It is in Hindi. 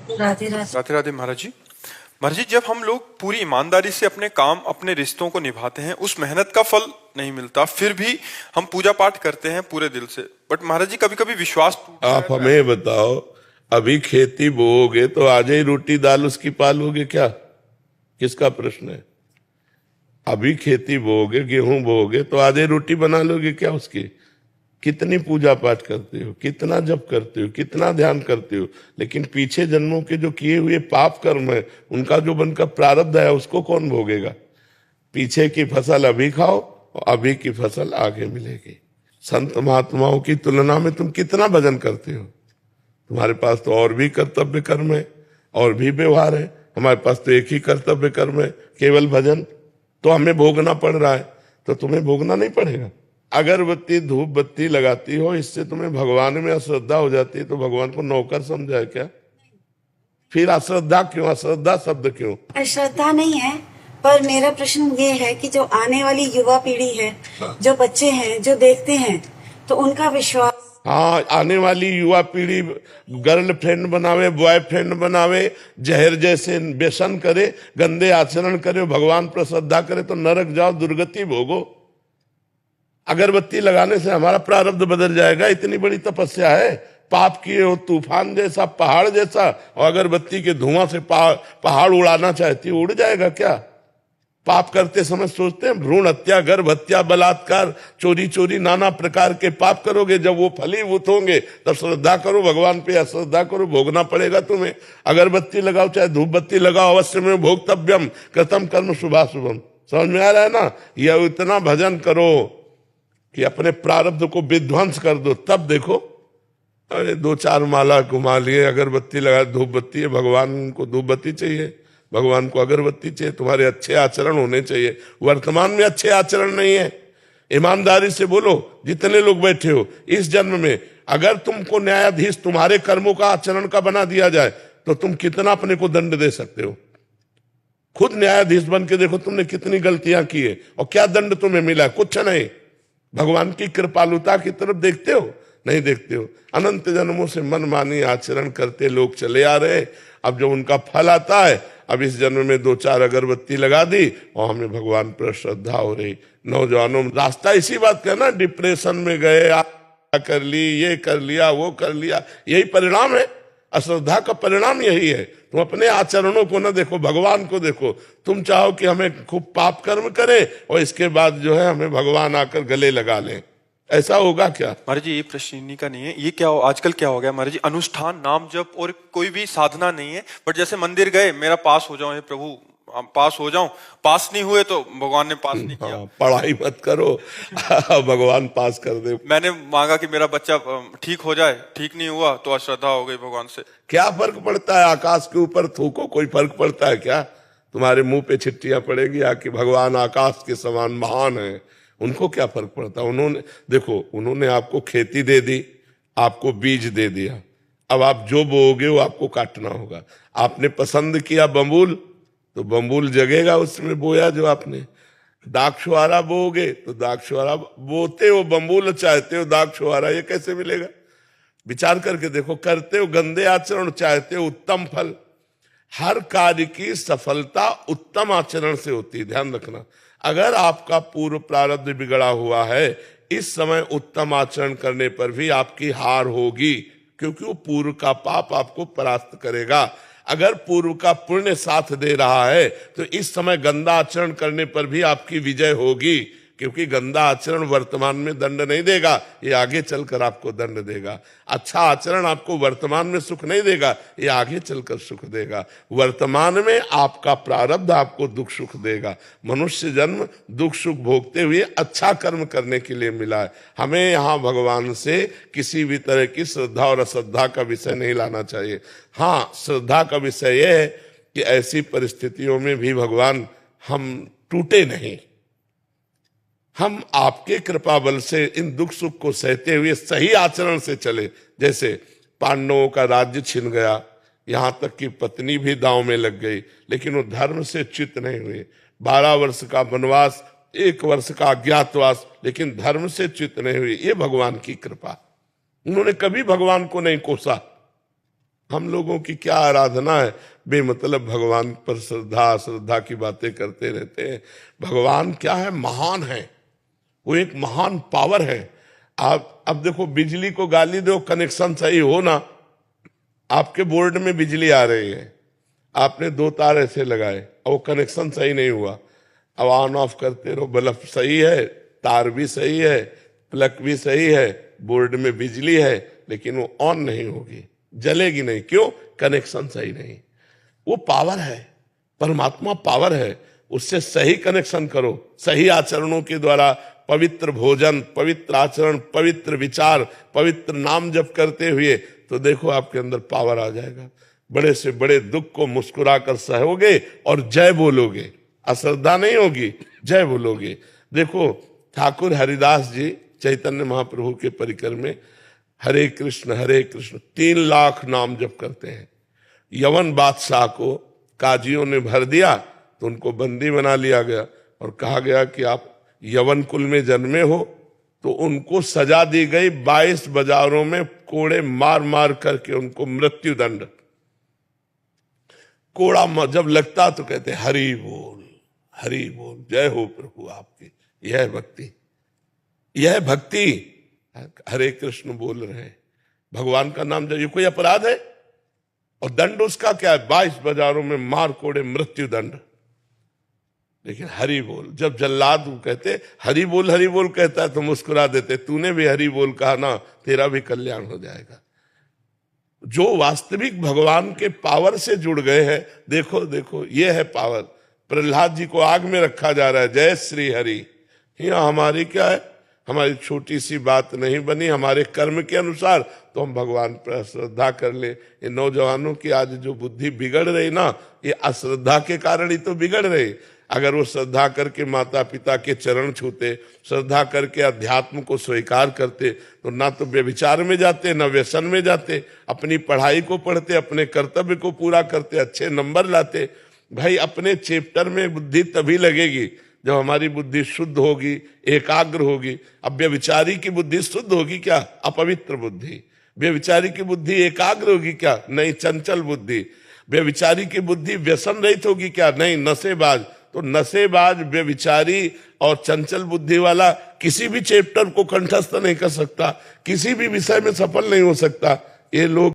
राधे राधे। राधे राधे महाराज जी। महाराज जी, जब हम लोग पूरी ईमानदारी से अपने काम अपने रिश्तों को निभाते हैं, उस मेहनत का फल नहीं मिलता, फिर भी हम पूजा पाठ करते हैं पूरे दिल से, बट महाराज जी कभी कभी विश्वास टूट आप जाता है। हमें बताओ, अभी खेती बोओगे तो आज ही रोटी दाल उसकी पालोगे क्या? किसका प्रश्न है? अभी खेती बोओगे, गेहूं बोओगे तो आज ही रोटी बना लोगे क्या उसकी? कितनी पूजा पाठ करते हो, कितना जप करते हो, कितना ध्यान करते हो, लेकिन पीछे जन्मों के जो किए हुए पाप कर्म है, उनका जो बनकर प्रारब्ध है, उसको कौन भोगेगा? पीछे की फसल अभी खाओ और अभी की फसल आगे मिलेगी। संत महात्माओं की तुलना में तुम कितना भजन करते हो? तुम्हारे पास तो और भी कर्तव्य कर्म है, और भी व्यवहार है। हमारे पास तो एक ही कर्तव्य कर्म है, केवल भजन। तो हमें भोगना पड़ रहा है, तो तुम्हें भोगना नहीं पड़ेगा। अगरबत्ती धूप बत्ती लगाती हो, इससे तुम्हें भगवान में अश्रद्धा हो जाती है, तो भगवान को नौकर समझा है क्या? फिर अश्रद्धा क्यों? अश्रद्धा शब्द क्यों? अश्रद्धा नहीं है, पर मेरा प्रश्न ये है कि जो आने वाली युवा पीढ़ी है, जो बच्चे हैं, जो देखते हैं, तो उनका विश्वास। हाँ, आने वाली युवा पीढ़ी गर्लफ्रेंड बनावे, बॉयफ्रेंड बनावे, जहर जैसे व्यसन करे, गंदे आचरण करे, भगवान पर श्रद्धा करे, तो नरक जाओ, दुर्गति भोगो। अगरबत्ती लगाने से हमारा प्रारब्ध बदल जाएगा? इतनी बड़ी तपस्या है, पाप किए हो तूफान जैसा, पहाड़ जैसा, और अगरबत्ती के धुआं से पहाड़ उड़ाना चाहती है, उड़ जाएगा क्या? पाप करते समय सोचते हैं भ्रूण हत्या, गर्भ हत्या, बलात्कार, चोरी चोरी, नाना प्रकार के पाप करोगे, जब वो फलीभूत होंगे तब श्रद्धा करो भगवान पे, अश्रद्धा करो, भोगना पड़ेगा तुम्हें। अगरबत्ती लगाओ चाहे धूप बत्ती लगाओ, अवश्य में भोक्तव्यम कृतम कर्म शुभाशुभम। समझ में आ रहा है ना? यह इतना भजन करो कि अपने प्रारब्ध को विध्वंस कर दो, तब देखो। अरे 2-4 माला घुमा लिए, अगरबत्ती लगा, धूप बत्ती है, भगवान को धूप बत्ती चाहिए, भगवान को अगरबत्ती चाहिए, तुम्हारे अच्छे आचरण होने चाहिए। वर्तमान में अच्छे आचरण नहीं है। ईमानदारी से बोलो, जितने लोग बैठे हो, इस जन्म में अगर तुमको न्यायाधीश तुम्हारे कर्मों का आचरण का बना दिया जाए, तो तुम कितना अपने को दंड दे सकते हो? खुद न्यायाधीश बन के देखो तुमने कितनी गलतियां की है और क्या दंड तुम्हें मिला? कुछ नहीं। भगवान की कृपालुता की तरफ देखते हो? नहीं देखते हो। अनंत जन्मों से मनमानी आचरण करते लोग चले आ रहे। अब जब उनका फल आता है, अब इस जन्म में 2-4 अगरबत्ती लगा दी और हमें भगवान पर श्रद्धा हो रही। नौजवानों रास्ता इसी बात का ना, डिप्रेशन में गए, कर ली, ये कर लिया, वो कर लिया, यही परिणाम है। अश्रद्धा का परिणाम यही है। तुम अपने आचरणों को न देखो, भगवान को देखो। तुम चाहो कि हमें खूब पाप कर्म करें और इसके बाद जो है हमें भगवान आकर गले लगा लें, ऐसा होगा क्या? महाराज जी, ये प्रश्न इन्हीं का नहीं है। ये क्या आजकल क्या हो गया महाराज जी, अनुष्ठान नाम जप और कोई भी साधना नहीं है, बट जैसे मंदिर गए, मेरा पास हो जाओ हे प्रभु, पास हो जाऊं, पास नहीं हुए तो भगवान ने पास नहीं किया। पढ़ाई मत करो भगवान पास कर दे। मैंने मांगा कि मेरा बच्चा ठीक हो जाए, ठीक नहीं हुआ तो अश्रद्धा हो गई भगवान से। क्या फर्क पड़ता है? आकाश के ऊपर थूको, कोई फर्क पड़ता है क्या? तुम्हारे मुंह पे छिट्टियां पड़ेगी आके, भगवान आकाश के समान महान है, उनको क्या फर्क पड़ता? उन्होंने देखो, उन्होंने आपको खेती दे दी, आपको बीज दे दिया, अब आप जो बोओगे वो आपको काटना होगा। आपने पसंद किया बम्बूल, तो बम्बूल जगेगा उसमें बोया जो आपने। दाक्षुआरा बोओगे तो दाक्षुआरा बोते हो, बम्बूल चाहते हो, दाक्षुआरा ये कैसे मिलेगा? विचार करके देखो। करते हो गंदे आचरण, चाहते हो उत्तम फल। हर कार्य की सफलता उत्तम आचरण से होती है, ध्यान रखना। अगर आपका पूर्व प्रारब्ध बिगड़ा हुआ है, इस समय उत्तम आचरण करने पर भी आपकी हार होगी, क्योंकि वो पूर्व का पाप आपको परास्त करेगा। अगर पूर्व का पुण्य साथ दे रहा है, तो इस समय गंदा आचरण करने पर भी आपकी विजय होगी, क्योंकि गंदा आचरण वर्तमान में दंड नहीं देगा, ये आगे चलकर आपको दंड देगा। अच्छा आचरण आपको वर्तमान में सुख नहीं देगा, ये आगे चलकर सुख देगा। वर्तमान में आपका प्रारब्ध आपको दुख सुख देगा। मनुष्य जन्म दुख सुख भोगते हुए अच्छा कर्म करने के लिए मिला है। हमें यहाँ भगवान से किसी भी तरह की श्रद्धा और अश्रद्धा का विषय नहीं लाना चाहिए। हाँ, श्रद्धा का विषय यह है कि ऐसी परिस्थितियों में भी भगवान हम टूटे नहीं, हम आपके कृपा बल से इन दुख सुख को सहते हुए सही आचरण से चले। जैसे पांडवों का राज्य छिन गया, यहां तक कि पत्नी भी दांव में लग गई, लेकिन वो धर्म से च्युत नहीं हुए। 12 वर्ष का वनवास, 1 वर्ष का अज्ञातवास, लेकिन धर्म से च्युत नहीं हुए। ये भगवान की कृपा। उन्होंने कभी भगवान को नहीं कोसा। हम लोगों की क्या आराधना है, बेमतलब भगवान पर श्रद्धा श्रद्धा की बातें करते रहते हैं। भगवान क्या है, महान है, वो एक महान पावर है। आप अब देखो, बिजली को गाली दो, कनेक्शन सही हो ना, आपके बोर्ड में बिजली आ रही है, आपने 2 तार ऐसे लगाए और वो कनेक्शन सही नहीं हुआ, अब ऑन ऑफ करते रहो, बल्ब सही है, तार भी सही है, प्लग भी सही है, बोर्ड में बिजली है, लेकिन वो ऑन नहीं होगी, जलेगी नहीं। क्यों? कनेक्शन सही नहीं। वो पावर है, परमात्मा पावर है, उससे सही कनेक्शन करो, सही आचरणों के द्वारा, पवित्र भोजन, पवित्र आचरण, पवित्र विचार, पवित्र नाम जप करते हुए, तो देखो आपके अंदर पावर आ जाएगा। बड़े से बड़े दुख को मुस्कुराकर सहोगे और जय बोलोगे, अश्रद्धा नहीं होगी, जय बोलोगे। देखो ठाकुर हरिदास जी चैतन्य महाप्रभु के परिकर में हरे कृष्ण 3 लाख नाम जप करते हैं। यवन बादशाह को काजियों ने भर दिया तो उनको बंदी बना लिया गया और कहा गया कि आप यवन कुल में जन्मे हो, तो उनको सजा दी गई 22 बाजारों में कोड़े मार मार करके उनको मृत्यु दंड। कोड़ा जब लगता तो कहते हरि बोल, जय हो प्रभु आपकी। यह भक्ति, यह भक्ति। हरे कृष्ण बोल रहे हैं, भगवान का नाम जब, ये कोई अपराध है? और दंड उसका क्या है? 22 बाजारों में मार कोड़े मृत्यु दंड। लेकिन हरि बोल, जब जल्लाद कहते हरि बोल कहता है तो मुस्कुरा देते, तूने भी हरि बोल कहा ना, तेरा भी कल्याण हो जाएगा। जो वास्तविक भगवान के पावर से जुड़ गए हैं, देखो देखो ये है पावर। प्रहलाद जी को आग में रखा जा रहा है, जय श्री हरि। यहाँ हमारी क्या है, हमारी छोटी सी बात नहीं बनी, हमारे कर्म के अनुसार तो हम भगवान पर श्रद्धा कर ले। ये नौजवानों की आज जो बुद्धि बिगड़ रही ना, ये अश्रद्धा के कारण ही तो बिगड़ रही। अगर वो श्रद्धा करके माता पिता के चरण छूते, श्रद्धा करके अध्यात्म को स्वीकार करते, तो ना तो व्यभिचार में जाते, ना व्यसन में जाते, अपनी पढ़ाई को पढ़ते, अपने कर्तव्य को पूरा करते, अच्छे नंबर लाते। भाई अपने चैप्टर में बुद्धि तभी लगेगी जब हमारी बुद्धि शुद्ध होगी, एकाग्र होगी। अब व्यभिचारी की बुद्धि शुद्ध होगी क्या? अपवित्र बुद्धि। व्यभिचारी की बुद्धि एकाग्र होगी क्या? नहीं, चंचल बुद्धि। व्यभिचारी की बुद्धि व्यसन रहित होगी क्या? नहीं, नशेबाज। तो नशेबाज, व्यभिचारी और चंचल बुद्धि वाला किसी भी चैप्टर को कंठस्थ नहीं कर सकता, किसी भी विषय में सफल नहीं हो सकता। ये लोग